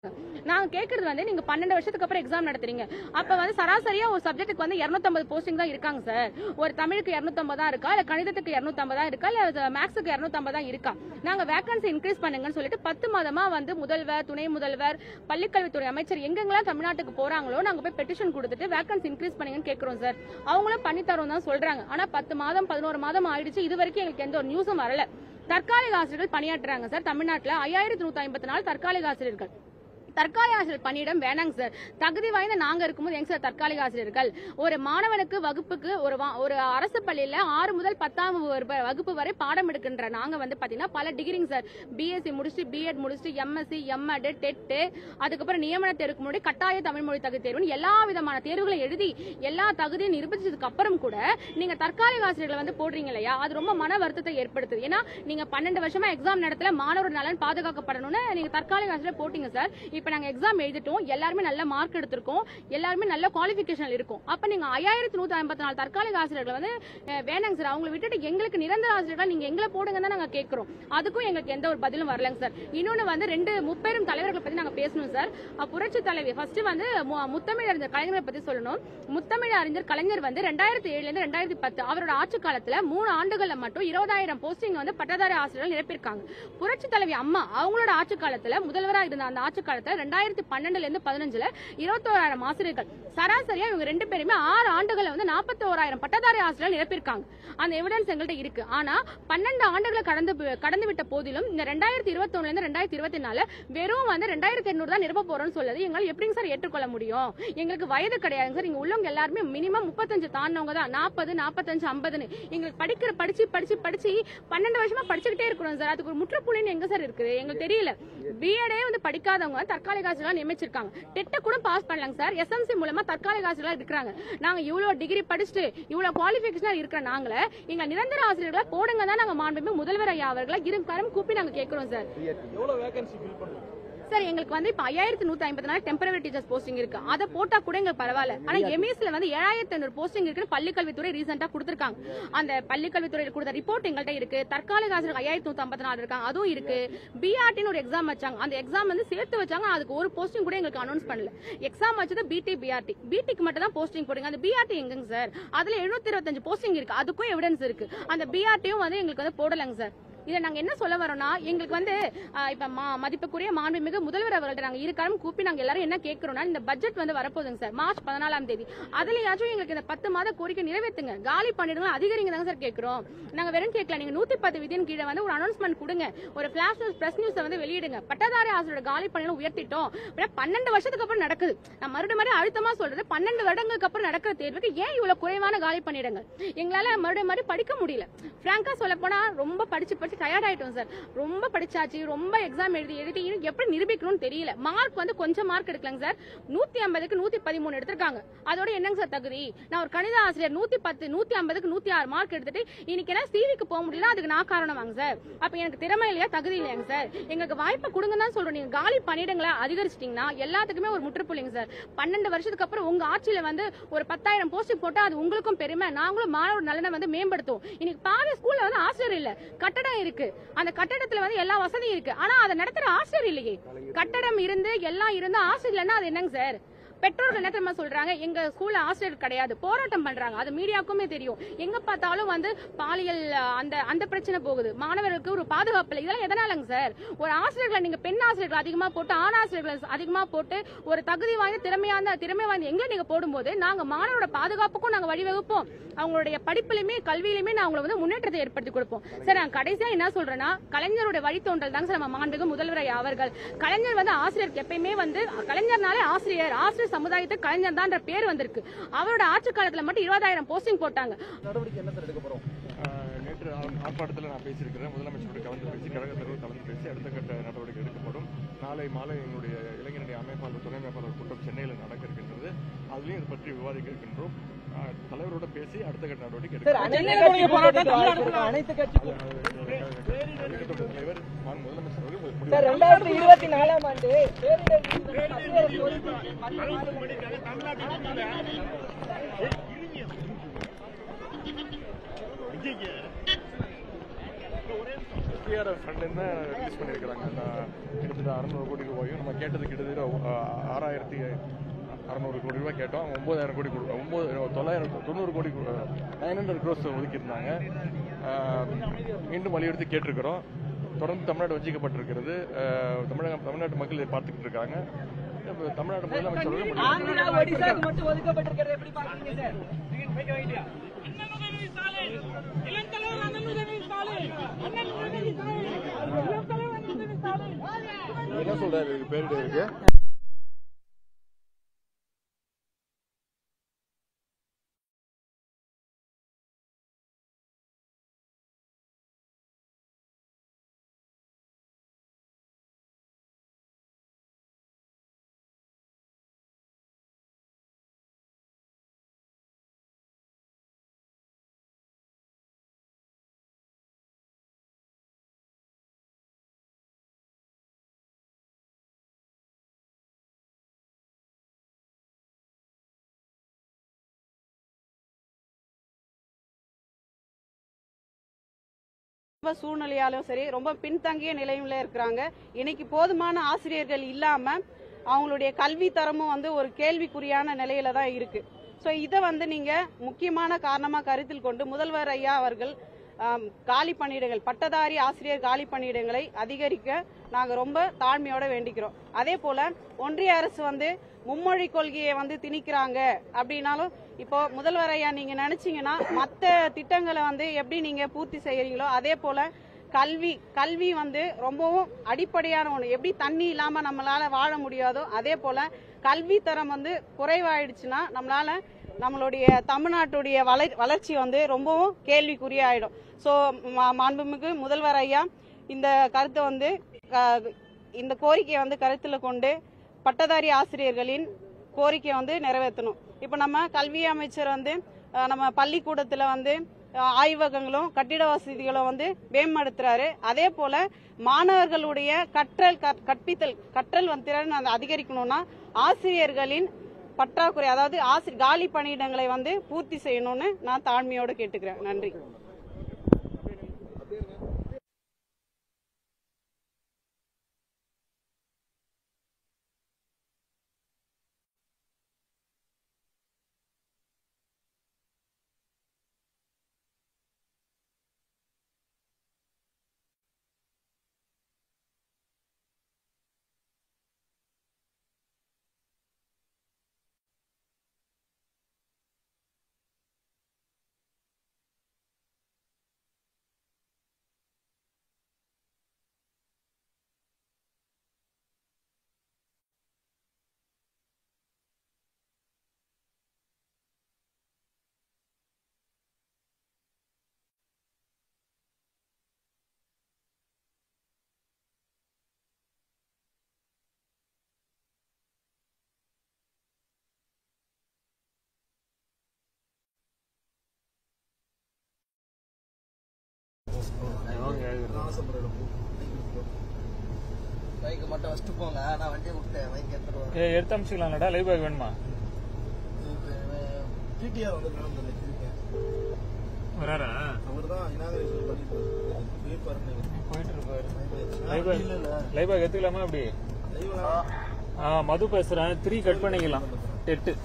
நாங்க கேக்குறது வந்து நீங்க 12 வருஷத்துக்கு அப்புறம் எக்ஸாம் நடத்துறீங்க. அப்ப வந்து சராசரியா ஒரு சப்ஜெக்ட்டுக்கு வந்து 250 போஸ்டிங் தான் இருக்காங்க சார். ஒரு தமிழுக்கு 250 தான் இருக்கா, இல்ல கணிதத்துக்கு 250 தான் இருக்கா, இல்ல மேக்ஸுக்கு 250 தான் இருக்கா? நாங்க வேகன்சி இன்க்ரீஸ் பண்ணுங்கன்னு சொல்லிட்டு 10 மாதமா வந்து முதல்வர், துணை முதல்வர், பள்ளிக்கல்வித்துறை அமைச்சர் எங்கெங்கெல்லாம் தமிழ்நாட்டுக்கு போறாங்களோ நாங்க போய் பெட்டிஷன் கொடுத்துட்டு வேகன்சி இன்க்ரீஸ் பண்ணுங்கன்னு கேக்குறோம் சார். அவங்களும் பண்ணி தரோம் தான் சொல்றாங்க. ஆனா 10 மாதம் 11 மாதம் ஆயிடுச்சு, இது வரைக்கும் எங்களுக்கு எந்த ஒரு நியூஸும் வரல. தற்காலிக ஆசிரியர்கள் பணியாற்றுறாங்க சார். தமிழ்நாட்டுல 5154 தற்காலிக ஆசிரியர்கள். தற்காலிக ஆசிரியர் பணியிடம் வேணாங்க சார். தகுதி வாய்ந்த நாங்க இருக்கும்போது எங்க சார் தற்காலிக ஆசிரியர்கள்? ஒரு மாணவனுக்கு வகுப்புக்கு ஒரு அரசு பள்ளியில 6 முதல் 10ஆம் வகுப்பு வரை பாடம் எடுக்கின்ற நாங்க வந்து பாத்தீங்கன்னா பல டிகிரிங்க சார். பிஎஸ்சி முடிச்சுட்டு, பிஎட் முடிச்சுட்டு, எம்எஸ்சி, எம்எட், டெட், அதுக்கப்புறம் நியமன தேர்வுக்கு முன்னாடி கட்டாய தமிழ் மொழி தகுதி தேர்வு எல்லா விதமான தேர்வுகளை எழுதி எல்லா தகுதியும் நிரூபிச்சதுக்கு அப்புறம் கூட நீங்க தற்காலிக ஆசிரியர்களை வந்து போடுறீங்க இல்லையா, அது ரொம்ப மன வருத்தத்தை ஏற்படுத்துது. ஏன்னா நீங்க 12 வருஷமா எக்ஸாம் நடத்தல, மாணவர் நலன் பாதுகாக்கப்படணும்னு நீங்க தற்காலிக ஆசிரியர் போட்டீங்க சார். இப்ப நாங்க எக்ஸாம் எழுதிட்டோம், எல்லாருமே நல்ல மார்க் எடுத்திருக்கோம், எல்லாருமே நல்ல குவாலிஃபிகேஷன் இருக்கும். அப்ப நீங்க 5154 தற்காலிக ஆசிரியர்கள் வந்து வேணாங்க சார். அவங்களை விட்டுட்டு எங்களுக்கு நிரந்தர ஆசிரியர்கள் நீங்க எங்களை போடுங்க தான் நாங்க கேட்கிறோம். அதுக்கும் எங்களுக்கு எந்த ஒரு பதிலும் வரலங்க சார். இன்னொன்னு வந்து 2 முப்பெரும் தலைவர்களை பத்தி நாங்க பேசணும் சார். புரட்சி தலைவி ஃபர்ஸ்ட் வந்து முத்தமிழ் அறிஞர் கலைஞரை பத்தி சொல்லணும். முத்தமிழ் அறிஞர் கலைஞர் வந்து 2007 இருந்து 2010 அவரோட ஆட்சி காலத்துல 3 ஆண்டுகள்ல மட்டும் 20,000 போஸ்டிங் வந்து பட்டதாரி ஆசிரியர்கள் நிரப்பியிருக்காங்க. புரட்சி தலைவி அம்மா அவங்களோட ஆட்சி காலத்துல முதல்வராக இருந்த அந்த ஆட்சி காலத்துல 2012 இருந்து 15ல 21,000 ஆசிரியர்கள். சராசரியா இவங்க 2 பேருமே 6 ஆண்டுகள்ல வந்து 41,000 பட்டதாரி ஆசிரியர்கள் நிரப்பியிருக்காங்க. அந்த எவிடன்ஸ் எங்கள்கிட்ட இருக்கு. ஆனா 12 ஆண்டுகளை கடந்து விட்ட போதிலும் இந்த 2021 இருந்து 2024 வெறும் வந்து 2800 தான் நிரப்ப போறோம்னு சொல்லுது. எங்களால் எப்படிங்க சார் ஏற்றுக்கொள்ள முடியும்? எங்களுக்கு வயது கிடையாது சார். இங்க உள்ளவங்க எல்லாருமே மினிமம் 35 தாண்டவங்க தான். 40, 45, 50 எங்களுக்கு படிச்சு 12 வருஷமா படிச்சுக்கிட்டே இருக்கிறோம் சார். அதுக்கு ஒரு முற்றுப்புள்ளின்னு எங்க சார் இருக்குது எங்களுக்கு தெரியல. பிஎடே வந்து படிக்காதவங்க தற்காலிக ஆசிரியர்களா நியமிச்சிருக்காங்க. டெட்ட கூட பாஸ் பண்ணலாங்க சார். எஸ்எம்சி மூலமா தற்காலிக ஆசிரியர்களா இருக்கிறாங்க. நாங்க இவ்வளவு டிகிரி படிச்சுட்டு இவ்வளவு குவாலிஃபிகேஷனா இருக்கிற நாங்கள எங்க நிரந்தர ஆசிரியர்களா போடுங்க தான் நாங்க மாண்புமிகு முதல்வர் ஐயா அவர்களை இருகரம் கூப்பி நாங்க கேட்கிறோம் சார். எவ்வளவு வேகன்சி ஃபில் பண்ணுங்க சார்? எங்களுக்கு வந்து இப்ப 5154 டெம்பரரி டீச்சர்ஸ் போஸ்டிங் இருக்கு. அதை போட்டா கூட எங்களுக்கு பரவாயில்ல. ஆனா எம்இஎஸ்ல வந்து 7500 போஸ்டிங் இருக்குன்னு பள்ளிக்கல்வித்துறை ரீசெண்டா கொடுத்திருக்காங்க. அந்த பள்ளிக்கல்வித்துறை கொடுத்த ரிப்போர்ட் எங்கள்கிட்ட இருக்கு. தற்காலிக ஆசிரியர் 5154 இருக்காங்க, அதுவும் இருக்கு. பிஆர்டின்னு ஒரு எக்ஸாம் வச்சாங்க. அந்த எக்ஸாம் வந்து சேர்த்து வச்சாங்க. அதுக்கு ஒரு போஸ்டிங் கூட எங்களுக்கு அனௌன்ஸ் பண்ணல. எக்ஸாம் வச்சது பிடி, பிஆர்டி. பிடிக்கு மட்டும் தான் போஸ்டிங் போடுங்க. அந்த பிஆர்டி எங்கங்க சார்? அதுல 725 போஸ்டிங் இருக்கு. அதுக்கும் எவிடன்ஸ் இருக்கு. அந்த பிஆர்டியும் வந்து எங்களுக்கு வந்து போடலங்க சார். இதை நாங்க என்ன சொல்ல வரோம்னா, எங்களுக்கு வந்து இப்ப மதிப்புக்குரிய மாண்புமிகு முதல்வர் அவர்கள்ட்ட நாங்க இருக்காரும் கூப்பி நாங்க எல்லாரும் என்ன கேட்கிறோம்னா, இந்த பட்ஜெட் வந்து வரப்போகுதுங்க சார் மார்ச் 14ஆம் தேதி. அதுலயாச்சும் எங்களுக்கு இந்த 10 மாத கோரிக்கை நிறைவேற்றுங்க, காலி பண்ணிடுங்க, அதிகரிங்க தாங்க சார் கேட்கிறோம். நாங்க வெறும் கேட்கல. நீங்க 110 விதியின் கீழே வந்து ஒரு அனௌன்ஸ்மெண்ட் கொடுங்க, ஒரு பிளாஷ் நியூஸ், பிரஸ் நியூஸ் வந்து வெளியிடுங்க. பட்டதாரி ஆசிரியரோட காலி பணியில உயர்த்திட்டோம். 12 வருஷத்துக்கு அப்புறம் நடக்குது. நான் மறுபடியும் அழுத்தமா சொல்றது, 12 வருடங்களுக்கு அப்புறம் நடக்கிற தேர்வுக்கு ஏன் இவ்வளவு குறைவான காலி பண்ணிடுங்க? எங்களால மறுபடியும் படிக்க முடியல. பிராங்கா சொல்ல போனா ரொம்ப படிச்சு டயர்ட் ஆயிட்டோம் சார். ரொம்ப படிச்சாச்சு, ரொம்ப எக்ஸாம் எழுதி எப்படி நிரூபிக்கணும்னு தெரியல. மார்க் வந்து கொஞ்சம் மார்க் எடுக்கலங்க சார். 150க்கு 113 எடுத்திருக்காங்க. அதோட என்னங்க சார் தகுதி? நான் ஒரு கணித ஆசிரியர் 110, 150க்கு 106 மார்க் எடுத்துட்டு இன்னைக்கு என்ன சிவிக்கு போக முடியல, அதுக்கு நான் காரணம் வாங்க சார். அப்ப எனக்கு திறமை இல்லையா, தகுதி இல்லையாங்க சார்? எங்களுக்கு வாய்ப்பு கொடுங்க தான் சொல்றோம். நீங்க காலி பணியிடங்களை அதிகரிச்சிட்டீங்கன்னா எல்லாத்துக்குமே ஒரு முற்றுப்புள்ளிங்க சார். 12 வருஷத்துக்கு அப்புறம் உங்க ஆட்சியில வந்து ஒரு 10,000 போஸ்டிங் போட்டா அது உங்களுக்கும் பெருமை, நாங்களும் மாணவர் நலனை வந்து மேம்படுத்தும். இன்னைக்கு பாதி ஸ்கூல்ல வந்து ஆசிரியர் இல்ல, கட்டடம் இருக்கு. அந்த கட்டடத்துல வந்து எல்லா வசதியும் இருக்கு. ஆனா அதை நடத்துற ஆசிரியர் இல்லையே. கட்டடம் இருந்து எல்லாம் இருந்து ஆசிரியர் இல்லைன்னா அது என்னங்க சார்? பெற்றோர்கள் என்ன தெரியுமா சொல்றாங்க, எங்க ஸ்கூல்ல ஆசிரியர் கிடையாது, போராட்டம் பண்றாங்க. அது மீடியாவுக்குமே தெரியும். எங்க பார்த்தாலும் வந்து பாலியல் அந்த பிரச்சனை போகுது, மாணவர்களுக்கு ஒரு பாதுகாப்பு இல்லை. இதெல்லாம் எதனாலங்க சார்? ஒரு ஆசிரியர்களை நீங்க பெண் ஆசிரியர்கள் அதிகமா போட்டு, ஆண் ஆசிரியர்கள் அதிகமா போட்டு, ஒரு தகுதி வாய்ந்த திறமை வாய்ந்த எங்களை நீங்க போடும்போது நாங்க மாணவரோட பாதுகாப்புக்கும் நாங்க வழிவகுப்போம். அவங்களுடைய படிப்பிலுமே கல்வியிலுமே நான் அவங்களை வந்து முன்னேற்றத்தை ஏற்படுத்தி கொடுப்போம் சார். நான் கடைசியா என்ன சொல்றேன்னா, கலைஞருடைய வழித்தோன்றல் தாங்க சார் நம்ம மாண்புமிகு முதல்வர் அவர்கள். கலைஞர் வந்து ஆசிரியருக்கு எப்பயுமே வந்து கலைஞர்னாலே ஆசிரியர் சமுதாயத்துக்கு கலைஞர் தான் பேர் வந்திருக்கு. அவரோட ஆட்சி காலத்துல மட்டும் 20,000 போஸ்டிங் போட்டாங்க. நடவடிக்கை என்ன சார் எடுக்க போறோம்? நேற்று ஆர்ப்பாட்டத்தில் நான் பேசியிருக்கிறேன். முதலமைச்சருடைய கலந்து பேசி, கழக தலைவர் கலந்து பேசி அடுத்த கட்ட நடவடிக்கை எடுக்கப்படும். நாளை மாலை எங்களுடைய இளைஞருடைய அமைப்பாளர், துணை அமைப்பாளர் கூட்டம் சென்னையில் நடக்க இருக்கின்றது. அதுலயும் இது பற்றி விவாதிக்க இருக்கின்றோம். தலைவரோட பேசி அடுத்த கட்ட நடவடிக்கை எடுக்கப்படும். அனைத்து கட்சிக்கும் தலைவர் முதலமைச்சர் அவர்கள் 2024ஆம் ஆண்டு SDRF ஃபண்ட்லேருந்து ரிலீஸ் பண்ணியிருக்கிறாங்க. கிட்டத்தட்ட 600 கோடி ரூபாயும் நம்ம கேட்டது கிட்டத்தட்ட 6600 கோடி ரூபாய் கேட்டோம். 9000 கோடி 990 கோடி 900 crores ஒதுக்கியிருந்தாங்க. மீண்டும் வலியுறுத்தி கேட்டிருக்கிறோம். தொடர்ந்து தமிழ்நாடு வஞ்சிக்கப்பட்டிருக்கிறது. தமிழ்நாட்டு மக்கள் இதை பார்த்துக்கிட்டு இருக்காங்க. தமிழ்நாடு முதலமைச்சர் ஆந்திரா ஒடிசாக்கு மட்டும் ஒதுக்கப்பட்டிருக்கிறது எப்படி பாக்குறீங்க சார்? என்ன சொல்றாரு பேரிட இருக்கு? ரொம்ப சூழ்நிலையாலும் சரி, ரொம்ப பின்தங்கிய நிலையில இருக்கிறாங்க. இன்னைக்கு போதுமான ஆசிரியர்கள் இல்லாம அவங்களுடைய கல்வி தரமும் ஒரு கேள்விக்குறியான நிலையில தான் இருக்கு. ஸோ இதை நீங்க முக்கியமான காரணமா கருத்தில் கொண்டு முதல்வர் ஐயா அவர்கள் காலி பணியிடங்கள், பட்டதாரி ஆசிரியர் காலி பணியிடங்களை அதிகரிக்க நாங்க ரொம்ப தாழ்மையோட வேண்டிக்கிறோம். அதே போல ஒன்றிய அரசு மும்மொழி கொள்கையை திணிக்கிறாங்க அப்படின்னாலும் இப்போ முதல்வர் ஐயா நீங்க நினைச்சீங்கன்னா மற்ற திட்டங்களை எப்படி நீங்க பூர்த்தி செய்யறீங்களோ அதே போல கல்வி ரொம்பவும் அடிப்படையான ஒண்ணு. எப்படி தண்ணி இல்லாம நம்மளால வாழ முடியாதோ அதே போல கல்வி தரம் குறைவாயிடுச்சுன்னா நம்மளுடைய தமிழ்நாட்டுடைய வளர்ச்சி ரொம்பவும் கேள்விக்குறிய ஆயிடும். ஸோ மாண்புமிகு முதல்வர் ஐயா இந்த கருத்தை இந்த கோரிக்கையை கருத்துல கொண்டு பட்டதாரி ஆசிரியர்களின் கோரிக்கை நிறைவேற்றணும். இப்ப நம்ம கல்வி அமைச்சர் நம்ம பள்ளிக்கூடத்துல ஆய்வகங்களும் கட்டிட வசதிகளும் மேம்படுத்துறாரு. அதே போல மாணவர்களுடைய கற்றல் திறன் அதிகரிக்கணும்னா ஆசிரியர்களின் பற்றாக்குறை, அதாவது காலி பணியிடங்களை பூர்த்தி செய்யணும்னு நான் தாழ்மையோடு கேட்டுக்கிறேன். நன்றி. எடுத்து அமிச்சுக்கலாம்டா. லைவ் பேக் வேணுமா? வராரா? போயிட்டு இருப்பாரு. லைவ் பேக் எடுத்துக்கலாமா? அப்படி மது பேசுறேன். 3 கட் பண்ணிக்கலாம். 8.